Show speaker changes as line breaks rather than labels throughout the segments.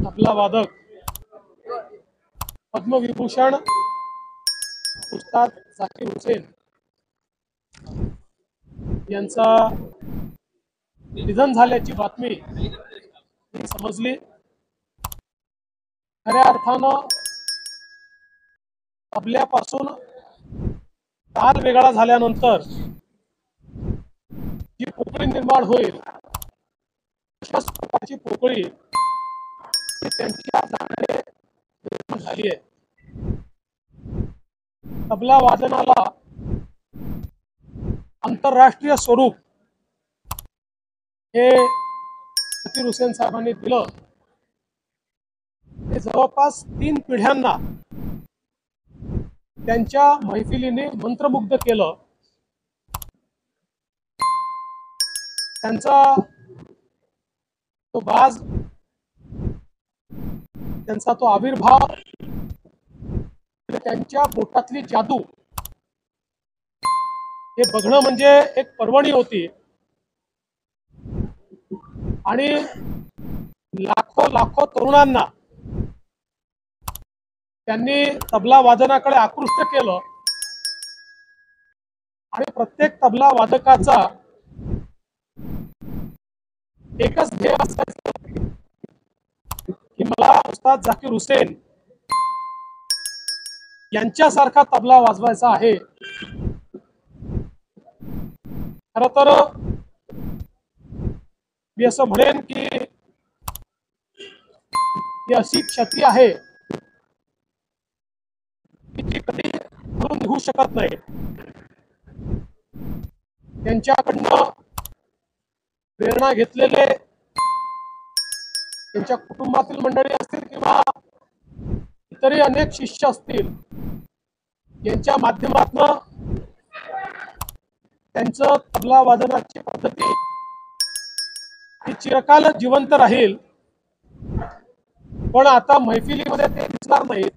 तबला वादक पद्मविभूषण उस्ताद झाकीर हुसेन यांचा निधन झाल्याची बातमी मी समजली। खऱ्या अर्थानं तबल्यापासून ताल वेगळा झाल्यानंतर जी पोकळी निर्माण होईल अशाच प्रकारची पोकळी त्यांच्या जाण्याने निर्माण झाली आहे। तबला वादनाला आंतरराष्ट्रीय स्वरूप हे झाकीर हुसेन साहेबांनी दिलं। हे जवळपास 3 पिढ्यांना त्यांच्या मैफिलीने मंत्रमुग्ध केलं। त्यांचा तो बाज, त्यांचा तो आविर्भाव, त्यांच्या बोटातली जादू हे बघणं म्हणजे एक पर्वणी होती आणि लाखो लाखो तरुणांना त्यांनी तबला वादनाकडे आकृष्ट केलं। आणि प्रत्येक तबला वादकाचा एकच ध्येय असायचं की मला उस्ताद झाकीर हुसेन यांच्यासारखा तबला वाजवायचा आहे। खरं तर मी असं म्हणेन की ही अशी क्षती आहे की जी कधी भरून निघू शकत नाही। त्यांच्याकडनं प्रेरणा घेतलेले त्यांच्या कुटुंबातील मंडळी असतील किंवा इतरही अनेक शिष्य असतील, यांच्या माध्यमातून त्यांचं तबला वादनाची पद्धती ही चिरकाल जिवंत राहील। पण आता मैफिलीमध्ये ते दिसणार नाहीत।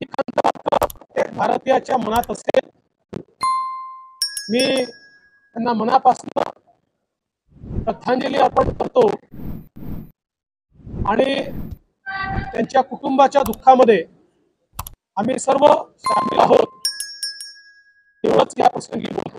प्रत्येक भारतीयाच्या मनात असेल। मी त्यांना मनापासून श्रद्धांजली अर्पण करतो आणि त्यांच्या कुटुंबाच्या दुःखामध्ये आम्ही सर्व सामील आहोत एवढंच या प्रसंगी बोलतो।